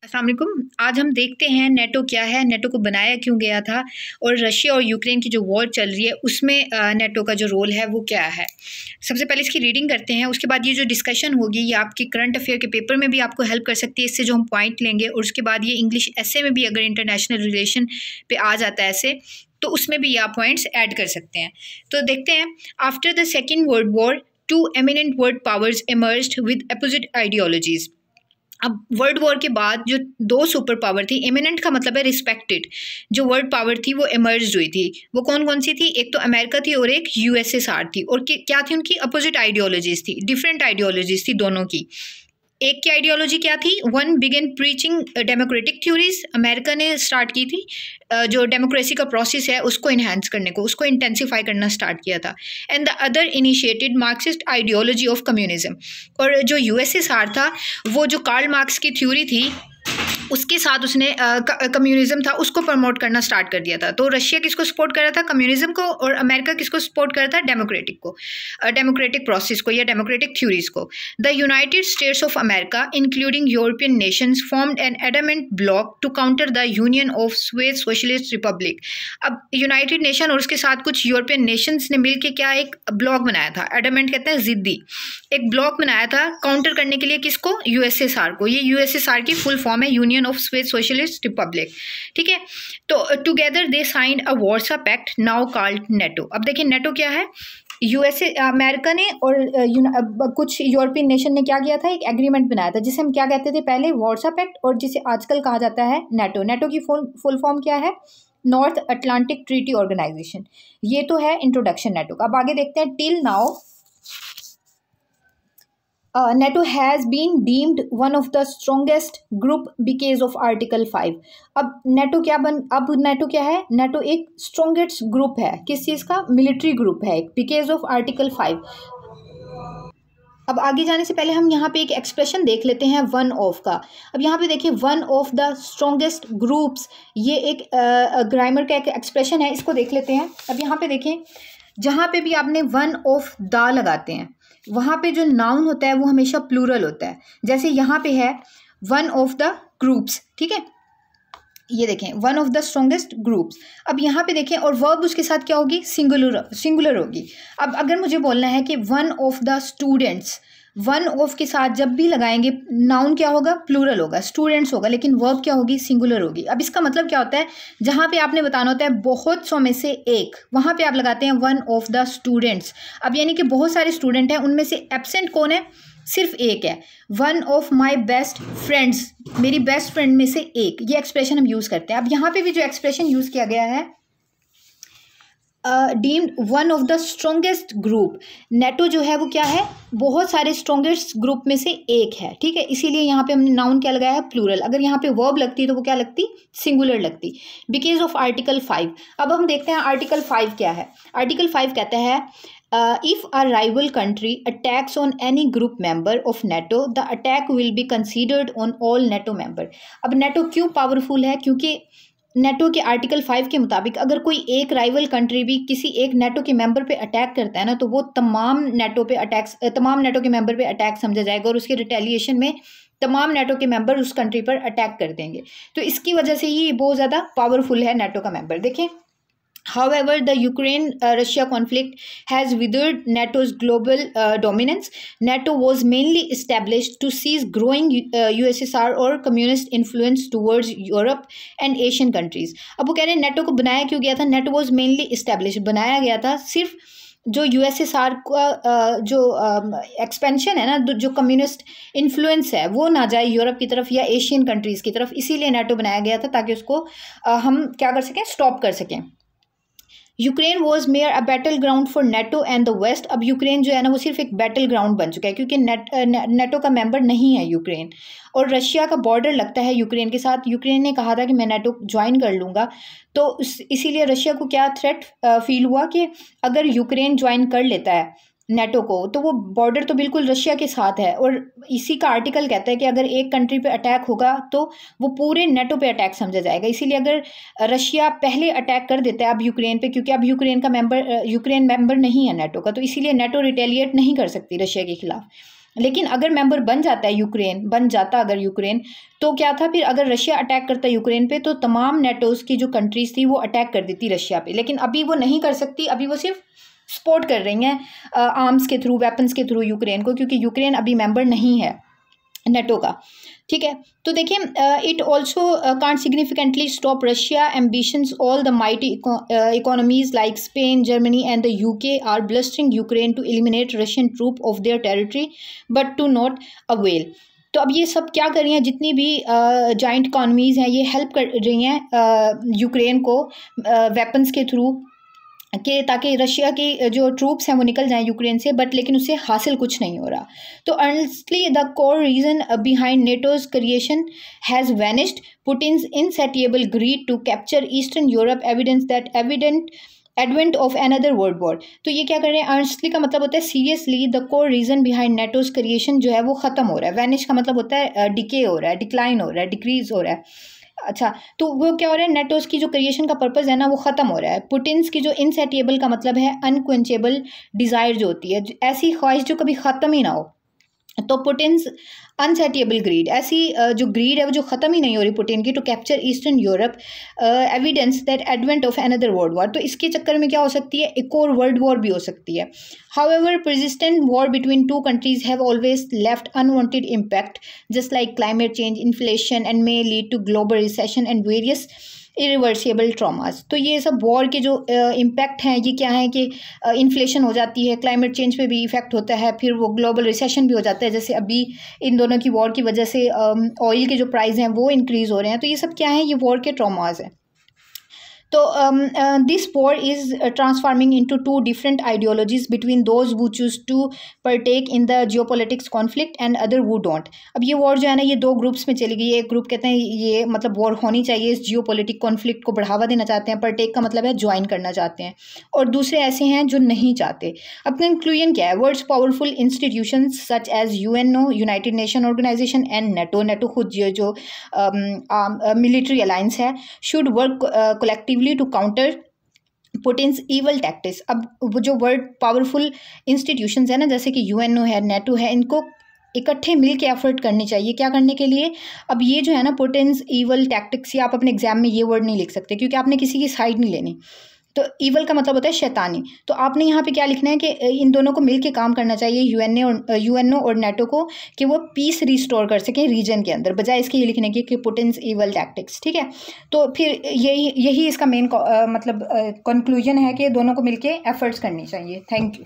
अस्सलाम वालेकुम। आज हम देखते हैं नेटो क्या है, नेटो को बनाया क्यों गया था और रशिया और यूक्रेन की जो वॉर चल रही है उसमें नेटो का जो रोल है वो क्या है। सबसे पहले इसकी रीडिंग करते हैं, उसके बाद ये जो डिस्कशन होगी ये आपके करंट अफेयर के पेपर में भी आपको हेल्प कर सकती है, इससे जो हम पॉइंट लेंगे, और उसके बाद ये इंग्लिश एसे में भी अगर इंटरनेशनल रिलेशन पे आ जाता है ऐसे तो उसमें भी आप पॉइंट्स ऐड कर सकते हैं। तो देखते हैं, after the second world war two eminent world powers emerged with opposite ideologies. अब वर्ल्ड वॉर के बाद जो दो सुपर पावर थी, एमिनेंट का मतलब है रिस्पेक्टेड, जो वर्ल्ड पावर थी वो इमर्ज हुई थी। वो कौन कौन सी थी? एक तो अमेरिका थी और एक यूएसएसआर थी। और क्या थी उनकी? अपोजिट आइडियोलॉजीज थी, डिफरेंट आइडियोलॉजीज थी दोनों की। एक की आइडियोलॉजी क्या थी? One began preaching democratic theories, America ने स्टार्ट की थी जो डेमोक्रेसी का प्रोसेस है उसको इन्हांस करने को, उसको इंटेंसिफाई करना स्टार्ट किया था। And the other initiated Marxist ideology of communism. और जो यूएसएसआर था वो जो कार्ल मार्क्स की थ्योरी थी उसके साथ उसने कम्युनिज्म था उसको प्रमोट करना स्टार्ट कर दिया था। तो रशिया किसको सपोर्ट कर रहा था? कम्युनिज्म को। और अमेरिका किसको सपोर्ट कर रहा था? डेमोक्रेटिक को, डेमोक्रेटिक प्रोसेस को या डेमोक्रेटिक थ्योरीज को। The United States of America including European nations formed an adamant bloc to counter the Union of Soviet socialist Republic. अब यूनाइटेड नेशन और उसके साथ कुछ यूरोपियन नेशंस ने मिलकर क्या एक ब्लॉक बनाया था, एडमेंट कहते हैं जिद्दी, एक ब्लॉक बनाया था काउंटर करने के लिए। किसको? यूएसएसआर को। ये यूएसएसआर की फुल फॉर्म है, union of Soviet socialist republic, ठीक है। तो together they signed a Warsaw pact now called NATO. अब देखिए नेटो क्या है। यूएसए अमेरिका ने और कुछ यूरोपियन नेशन ने क्या किया था, एक एग्रीमेंट बनाया था जिसे हम क्या कहते थे पहले? वार्सा पैक्ट, और जिसे आजकल कहा जाता है नेटो। नेटो की फुल फॉर्म क्या है? North Atlantic Treaty Organisation. ये तो है इंट्रोडक्शन नेटो का। अब आगे देखते हैं। Till now NATO has been deemed one of the strongest group because of Article 5। अब नेटो क्या है? नेटो एक स्ट्रॉन्गेस्ट ग्रुप है। किस चीज़ का? मिलिट्री ग्रुप है, बिकॉज ऑफ आर्टिकल 5। अब आगे जाने से पहले हम यहाँ पे एक एक्सप्रेशन देख लेते हैं वन ऑफ का। अब यहाँ पे देखिए, one of the strongest groups, ये एक ग्रामर का एक एक्सप्रेशन है, इसको देख लेते हैं। अब यहाँ पे देखें, जहाँ पे भी आपने वन ऑफ द लगाते हैं वहाँ पे जो नाउन होता है वो हमेशा प्लूरल होता है। जैसे यहाँ पे है वन ऑफ द ग्रुप्स, ठीक है, ये देखें one of the strongest groups. अब यहाँ पे देखें, और वर्ब उसके साथ क्या होगी? सिंगुलर होगी। अब अगर मुझे बोलना है कि one of the students, one of के साथ जब भी लगाएंगे नाउन क्या होगा? प्लूरल होगा, स्टूडेंट्स होगा, लेकिन वर्ब क्या होगी? सिंगुलर होगी। अब इसका मतलब क्या होता है? जहाँ पे आपने बताना होता है बहुत सौ में से एक, वहाँ पे आप लगाते हैं वन ऑफ द स्टूडेंट्स। अब यानी कि बहुत सारे स्टूडेंट हैं, उनमें से एब्सेंट कौन है? सिर्फ एक है। One of my best friends, मेरी बेस्ट फ्रेंड में से एक, ये एक्सप्रेशन हम यूज़ करते हैं। अब यहाँ पे भी जो एक्सप्रेशन यूज़ किया गया है, deemed one of the strongest group, NATO जो है वो क्या है? बहुत सारे स्ट्रॉन्गेस्ट ग्रुप में से एक है, ठीक है। इसीलिए यहाँ पे हमने नाउन क्या लगाया है? प्लूरल। अगर यहाँ पे वर्ब लगती तो वो क्या लगती? सिंगुलर लगती, बिकॉज ऑफ आर्टिकल 5। अब हम देखते हैं आर्टिकल 5 क्या है। आर्टिकल 5 कहता है, if a rival country attacks on any group member of NATO, the attack will be considered on all NATO member। अब नेटो क्यों पावरफुल है? क्योंकि नेटो के आर्टिकल 5 के मुताबिक अगर कोई एक राइवल कंट्री भी किसी एक नेटो के मेंबर पे अटैक करता है ना, तो वो तमाम नेटो के मेंबर पे अटैक समझा जाएगा और उसके रिटेलिएशन में तमाम नेटो के मेंबर उस कंट्री पर अटैक कर देंगे। तो इसकी वजह से ही बहुत ज़्यादा पावरफुल है नेटो का मेंबर। देखें, however, the Ukraine-Russia conflict has withered NATO's global dominance. NATO was mainly established to seize growing USSR or communist influence towards Europe and Asian countries। अब वो कह रहे हैं नेटो को बनाया क्यों गया था? NATO was mainly established, बनाया गया था सिर्फ जो यूएसएसआर का जो एक्सपेंशन है ना, जो कम्युनिस्ट इन्फ्लुएंस है वो ना जाए यूरोप की तरफ या एशियन कंट्रीज़ की तरफ, इसीलिए नेटो बनाया गया था ताकि उसको हम क्या कर सकें? स्टॉप कर सकें। Ukraine was mere a battle ground for NATO and the west. अब यूक्रेन जो है ना वो सिर्फ एक बैटल ग्राउंड बन चुका है क्योंकि नेटो का मेंबर नहीं है यूक्रेन, और रशिया का बॉर्डर लगता है यूक्रेन के साथ। यूक्रेन ने कहा था कि मैं नेटो ज्वाइन कर लूँगा, तो इसीलिए रशिया को क्या थ्रेट फील हुआ कि अगर यूक्रेन ज्वाइन कर लेता है नेटो को तो वो बॉर्डर तो बिल्कुल रशिया के साथ है, और इसी का आर्टिकल कहता है कि अगर एक कंट्री पे अटैक होगा तो वो पूरे नेटो पे अटैक समझा जाएगा। इसीलिए अगर रशिया पहले अटैक कर देता है अब यूक्रेन पे, क्योंकि अब यूक्रेन मेंबर नहीं है नेटो का, तो इसीलिए नेटो रिटेलिएट नहीं कर सकती रशिया के खिलाफ। लेकिन अगर मेंबर बन जाता है यूक्रेन, बन जाता अगर यूक्रेन, तो क्या था फिर अगर रशिया अटैक करता यूक्रेन पे तो तमाम नेटोज़ की जो कंट्रीज़ थी वो अटैक कर देती रशिया पे। लेकिन अभी वो नहीं कर सकती, अभी वो सिर्फ सपोर्ट कर रही हैं आर्म्स के थ्रू, वेपन्स के थ्रू यूक्रेन को, क्योंकि यूक्रेन अभी मेंबर नहीं है नेटो का। ठीक है, तो देखिए it also can't significantly stop Russia ambitions. All the mighty economies like Spain, Germany and the UK are blustering Ukraine to eliminate Russian troop of their territory but to not avail. तो अब ये सब क्या कर रही हैं, जितनी भी जॉइंट इकोनॉमीज़ हैं ये हेल्प कर रही हैं यूक्रेन को वेपन्स के थ्रू, कि ताकि रशिया की जो ट्रूप्स हैं वो निकल जाएं यूक्रेन से, बट लेकिन उससे हासिल कुछ नहीं हो रहा। तो earnestly the core reason behind NATO's creation has vanished, Putin's insatiable greed to capture eastern Europe, evidence that advent of another world war. तो ये क्या कर रहे हैं, अर्नस्टली का मतलब होता है seriously, the core reason behind NATO's creation जो है वो ख़त्म हो रहा है। वैनिश का मतलब होता है डिके हो रहा है, डिक्लाइन हो रहा है, डिक्रीज हो रहा है। अच्छा, तो वो क्या हो रहा है, नेटोज की जो क्रिएशन का पर्पस है ना वो ख़त्म हो रहा है। पुटिन्स की जो इनसैटिएबल का मतलब है अनक्वेंचेबल डिज़ायर जो होती है, ऐसी ख्वाहिश जो कभी ख़त्म ही ना हो। तो पुटिन्स अनसैटिएबल ग्रीड, ऐसी जो ग्रीड है वो जो ख़त्म ही नहीं हो रही पुटिन की, to capture eastern Europe, evidence that advent of another world war. तो इसके चक्कर में क्या हो सकती है, एक और वर्ल्ड वॉर भी हो सकती है। However persistent war between two countries have always left unwanted impact just like climate change, inflation and may lead to global recession and various irreversible traumas. तो ये सब वॉर के जो इम्पैक्ट हैं ये क्या है कि इन्फ्लेशन हो जाती है, क्लाइमेट चेंज पे भी इफेक्ट होता है, फिर वो ग्लोबल रिसेशन भी हो जाता है, जैसे अभी इन दोनों की वॉर की वजह से ऑयल के जो प्राइस हैं वो इंक्रीज़ हो रहे हैं। तो ये सब क्या है, ये वॉर के ट्रॉमास हैं। तो this war is transforming into two different ideologies between those who choose to partake in the geopolitics conflict and other who don't. अब ये वॉर जो है ना ये दो ग्रुप्स में चली गई है। एक ग्रुप कहते हैं ये मतलब वॉर होनी चाहिए, इस जियोपॉलिटिक कॉन्फ्लिक्ट को बढ़ावा देना चाहते हैं, पार्टेक का मतलब है ज्वाइन करना चाहते हैं, और दूसरे ऐसे हैं जो नहीं चाहते। अब कंक्लूजन क्या है, world's powerful institutions such as UNO, United Nation Organization and NATO खुद जो मिलिट्री अलायंस है, should work collective to counter Putin's evil tactics. अब वो जो वर्ल्ड पावरफुल इंस्टीट्यूशंस है ना, जैसे कि यूएनओ है, नेटो है, इनको इकट्ठे मिल के एफर्ट करनी चाहिए। क्या करने के लिए, अब ये जो है ना पुटिन्स ईवल टैक्टिक्स, ये आप अपने एग्जाम में ये वर्ड नहीं लिख सकते क्योंकि आपने किसी की साइड नहीं लेनी। तो ईवल का मतलब होता है शैतानी। तो आपने यहाँ पे क्या लिखना है कि इन दोनों को मिलके काम करना चाहिए, यूएनओ और नेटो को, कि वो पीस रिस्टोर कर सकें रीजन के अंदर, बजाय इसके ये लिखने की कि पुटिन्स ईवल टैक्टिक्स। ठीक है, तो फिर यही इसका मेन मतलब कंक्लूजन है कि दोनों को मिलके एफर्ट्स करनी चाहिए। Thank you.